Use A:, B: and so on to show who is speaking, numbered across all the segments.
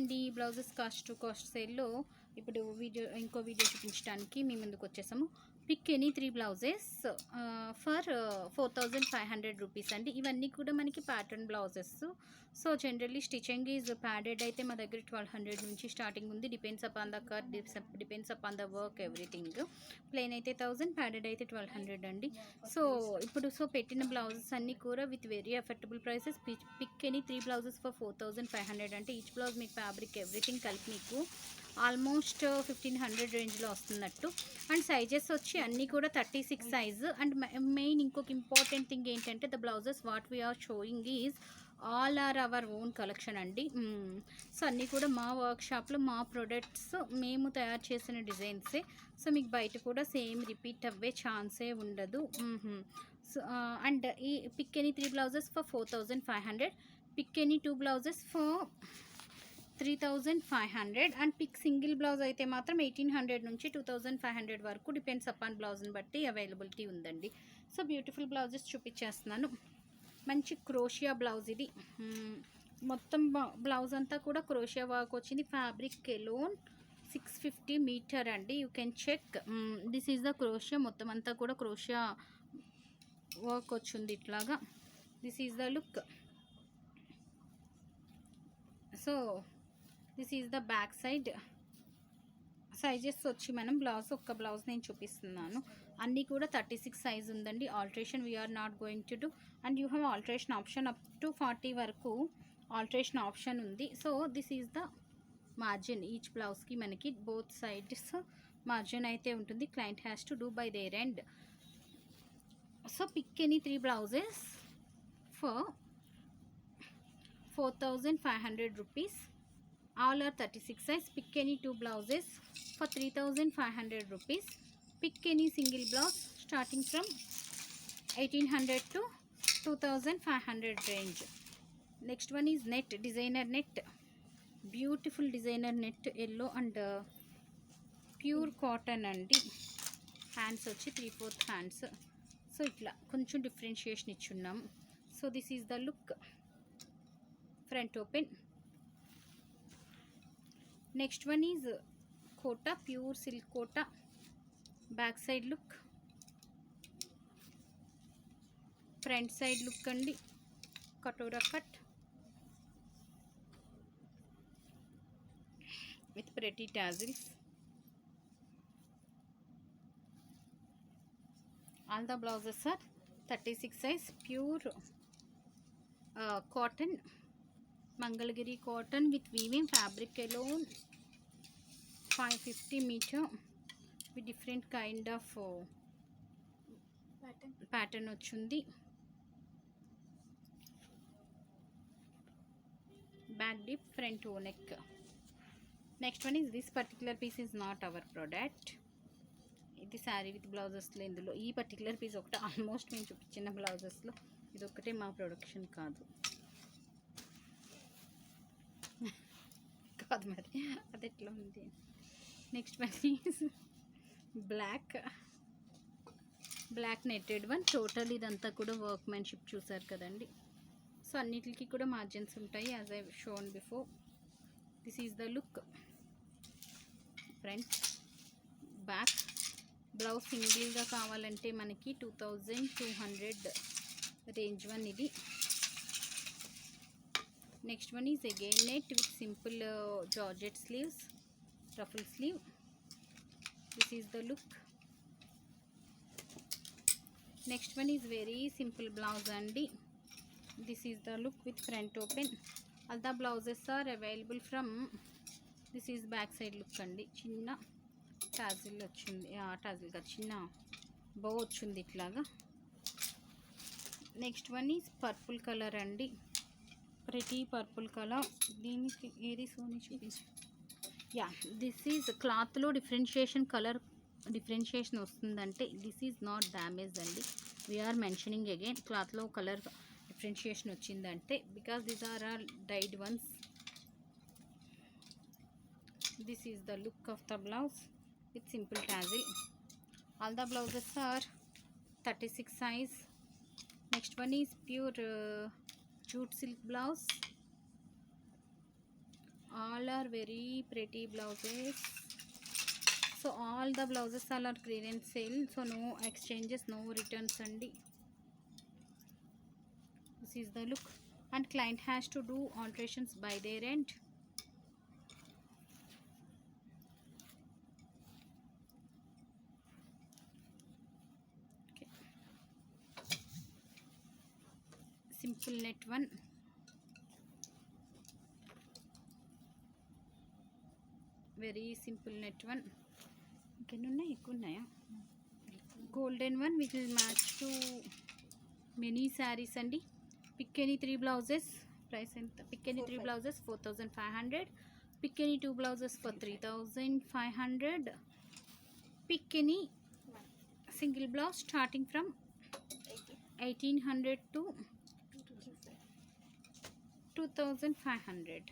A: అండి blouses cost to cost సేల్లో ఇప్పుడు ఇంకో వీడియో చూపించడానికి మీ ముందుకు వచ్చేసాము. Pick any 3 blouses for 4500 rupees అండి. ఇవన్నీ కూడా మనకి pattern blouses. So generally stitching is padded అయితే మా దగ్గర 1200 నుంచి స్టార్టింగ్ ఉంది. Depends upon the cut, depends upon the work, everything. Plain అయితే 1000, ప్యాడెడ్ అయితే 1200 అండి. సో ఇప్పుడు పెట్టిన బ్లౌజెస్ అన్నీ కూడా with very affordable prices. Pick any 3 blouses for 4500 అంటే ఈచ్ బ్లౌజ్ మీకు ఫ్యాబ్రిక్ ఎవ్రీథింగ్ కలిపి మీకు ఆల్మోస్ట్ 1500 రేంజ్లో వస్తున్నట్టు. అండ్ సైజెస్ వచ్చి అన్నీ కూడా 36 సైజు. అండ్ మెయిన్ ఇంకొక ఇంపార్టెంట్ థింగ్ ఏంటంటే the blouses what we are showing is all are our own collection అండి. సో అన్నీ కూడా మా వర్క్షాప్లో మా ప్రొడక్ట్స్ మేము తయారు చేసిన డిజైన్సే. సో మీకు బయట కూడా సేమ్ రిపీట్ అవ్వే ఛాన్సే ఉండదు. సో అండ్ ఈ pick any 3 blouses for 4500, pick any 2 blouses for 3500 and pick single blouse అయితే మాత్రం 1800 నుంచి 2500 వరకు డిపెండ్స్ అపాన్ బ్లౌజ్ని బట్టి అవైలబిలిటీ ఉందండి. సో బ్యూటిఫుల్ బ్లౌజెస్ చూపించేస్తున్నాను. మంచి క్రోషియా బ్లౌజ్ ఇది. మొత్తం బ్లౌజ్ అంతా కూడా క్రోషియా వర్క్ వచ్చింది. ఫ్యాబ్రిక్ ఎలోన్ 650 మీటర్ అండి. You can check. This is the crochet. మొత్తం అంతా కూడా క్రోషియా వర్క్ వచ్చింది ఇట్లాగా. This is the look. So this is the back side. Sizes వచ్చి మనం ఒక్క బ్లౌజ్ నేను చూపిస్తున్నాను. అన్నీ కూడా 36 సైజ్ ఉందండి. Alteration we are not going to do. And you have alteration option up to 40 వరకు ఆల్ట్రేషన్ ఆప్షన్ ఉంది. So this is the margin. Each బ్లౌజ్కి మనకి బోత్ సైడ్స్ మార్జిన్ అయితే ఉంటుంది. Client has to do by their end. So pick any 3 blouses for 4500 rupees. All are 36 size. Pick any 2 blouses for 3500 rupees. Pick any single blouse starting from 1800 to 2500 range. Next one is net, designer net. Beautiful designer net, yellow and pure cotton andi. Hands వచ్చి 3/4 hands. So ఇట్లా కొంచెం differentiation ఇచ్చున్నాం. So this is the look. Front open. Next one is Kota, pure silk Kota. Back side look, front side look అండి. Katora cut with pretty tassels. All the blouses are 36 size. Pure cotton, Mangalgiri cotton with weaving. Fabric alone 550 meter with different kind of pattern వచ్చుంది. Back dip, front O neck. Next one is this particular piece is not our product. ఇది sari with బ్లౌజెస్లో. ఇందులో ఈ particular piece ఒకటి almost మేము చూపించిన బ్లౌజెస్లో ఇది ఒకటే మా production కాదు మరి అది ఎట్లా ఉంది. Next one is black netted one. Total ఇదంతా కూడా వర్క్మెన్షిప్ చూసారు కదండి. సో అన్నిటికి కూడా మార్జిన్స్ ఉంటాయి as I shown before. This is the look. Front, back. Blouse సింగిల్గా కావాలంటే మనకి 2200 రేంజ్ వన్ ఇది. Next one is again net with simple georgette sleeves, ruffle sleeve. This is the look. Next one is very simple blouse అండి. This is the look with front open. All the blouses are available from. This is back side look అండి. చిన్న tassel వచ్చింది. Tassel కాదు, చిన్న bow వచ్చింది ఇట్లాగా. Next one is purple colour అండి. Pretty purple colour. దీనికి ఏది సోని చూపించి. యా, దిస్ ఈజ్ క్లాత్లో డిఫరెన్షియేషన్, కలర్ డిఫరెన్షియేషన్ వస్తుందంటే దిస్ ఈజ్ నాట్ డ్యామేజ్ అండి. వీఆర్ మెన్షనింగ్ అగైన్ క్లాత్లో కలర్ డిఫరెన్షియేషన్ వచ్చిందంటే because these are all dyed ones. This is the look of the blouse with simple tassel. All the blouses are 36 size. Next one is pure jute silk blouse. All are very pretty blouses. So all the blouses all are clearance sale, so no exchanges, no returns andi. This is the look, and client has to do alterations by their end. Okay. Simple net one. Very simple net one. Golden one which will match to many sarees andi. Pick any 3 blouses. Price enta? Pick any 3 blouses 4500. Pick any 2 blouses for 3500. Pick any single blouse starting from 1800 to 2500.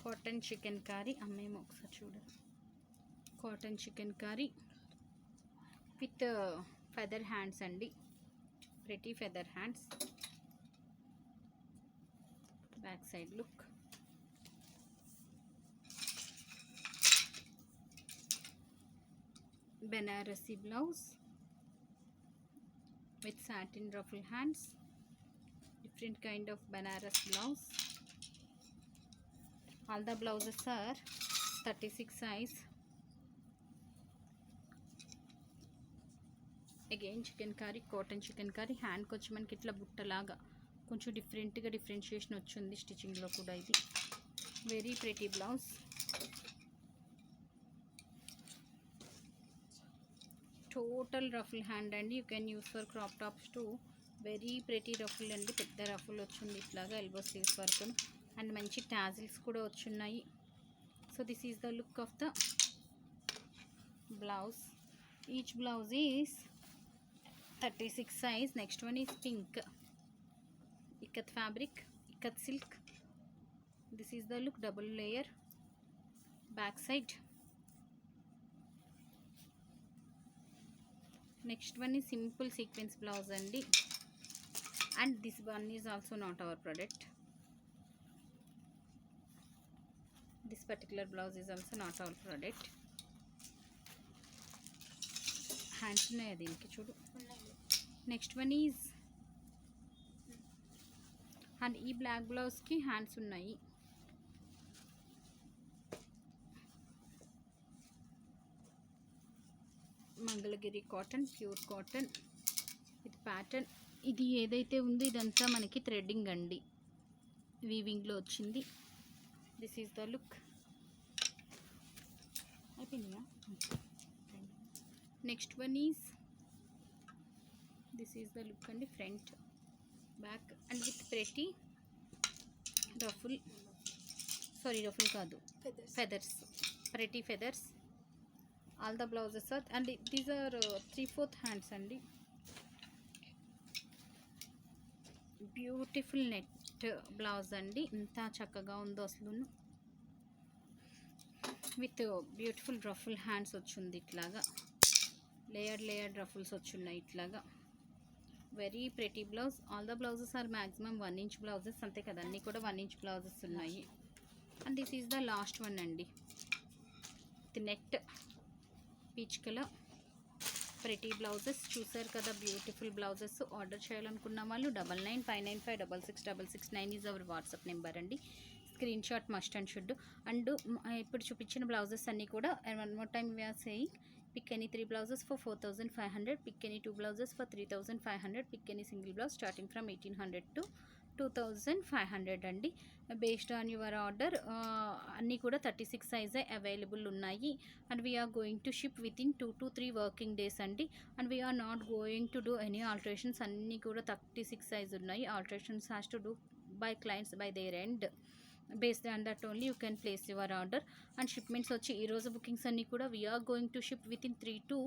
A: Cotton chicken curry, అమ్మేమో ఒకసారి చూడు. Cotton chicken curry with feather hands అండి, pretty feather hands. Back side look. Banarasi blouse with satin ruffle hands, different kind of Banaras blouse. All the blouses are 36 size. Again chicken curry, cotton chicken curry. Hand వచ్చి మనకి ఇట్లా బుట్టలాగా కొంచెం డిఫరెంట్గా differentiation వచ్చింది స్టిచ్చింగ్లో కూడా. ఇది very pretty blouse. Total ruffle hand అండి, you can use for crop tops too. Very pretty ruffle అండి, పెద్ద రఫుల్ వచ్చింది ఇట్లాగా ఎల్బో స్లీవ్స్ వరకు, అండ్ మంచి టాజిల్స్ కూడా వచ్చున్నాయి. So this is the look of the blouse. Each blouse is 36 size. Next one is pink ikat fabric, ikat silk. This is the look, double layer. Back side. Next one is simple sequence blouse andi, and this one is also not our product. This particular blouse is also not our product. Hands ఉన్నాయి దీనికి చూడు. Next one is, and ఈ black బ్లౌజ్కి hands ఉన్నాయి. Mangalagiri cotton, pure cotton ఇది pattern. ఇది ఏదైతే ఉందో ఇదంతా మనకి థ్రెడ్డింగ్ అండి, వీవింగ్లో వచ్చింది. This is the look. అయిపోయిందా? Next one is, this is the look అండి, front back and with pretty ruffle, sorry ruffle కాదు, feathers, pretty feathers. All the blouses are, and these are 3/4 hands అండి. Beautiful net blouse అండి, ఎంత చక్కగా ఉందో అసలు. With beautiful ruffle hands వచ్చింది ఇట్లాగా, లేయర్డ్ రఫుల్స్ వచ్చున్నాయి ఇట్లాగా. Very pretty blouse. All the blouses are maximum 1 inch blouses, అంతే కదా, అన్నీ కూడా 1 inch బ్లౌజెస్ ఉన్నాయి. And this is the last one అండి, the net peach colour pretty blouses. చూసారు కదా బ్యూటిఫుల్ బ్లౌజెస్. ఆర్డర్ చేయాలనుకున్న వాళ్ళు 9959956666 ఈజ్ అవర్ వాట్సాప్ నెంబర్ అండి. Screen shot must and should. And ఇప్పుడు చూపించిన బ్లౌజెస్ అన్నీ కూడా one more time we are saying, pick any 3 blouses for 4500, pick any 2 blouses for 3500, pick any single blouse starting from 1800 to 2500 అండి. Based on your order అన్నీ కూడా 36 సైజే available ఉన్నాయి. And we're going to ship within 2 to 3 working days అండి. And we're not going to do any alterations. అన్నీ కూడా 36 size ఉన్నాయి. Alterations has to do by clients by their end. Based on that only you can place your order. And shipments వచ్చి ఈరోజు bookings అన్నీ కూడా we're going to ship within 3 to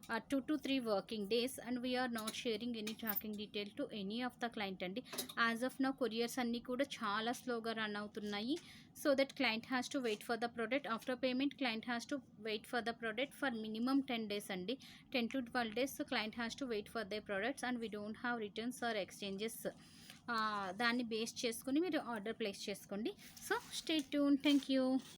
A: 2 to 3 working days, and we are not sharing any tracking detail to any of the client అండి. As of now couriers అన్నీ కూడా చాలా స్లోగా run అవుతున్నాయి. So that client has to wait for the product. After payment client has to wait for the product for minimum 10 days అండి. 10 to 12 days client has to wait for the products, and we don't have returns or exchanges. దాన్ని base చేసుకుని మీరు order place చేసుకోండి. So stay tune. Thank you.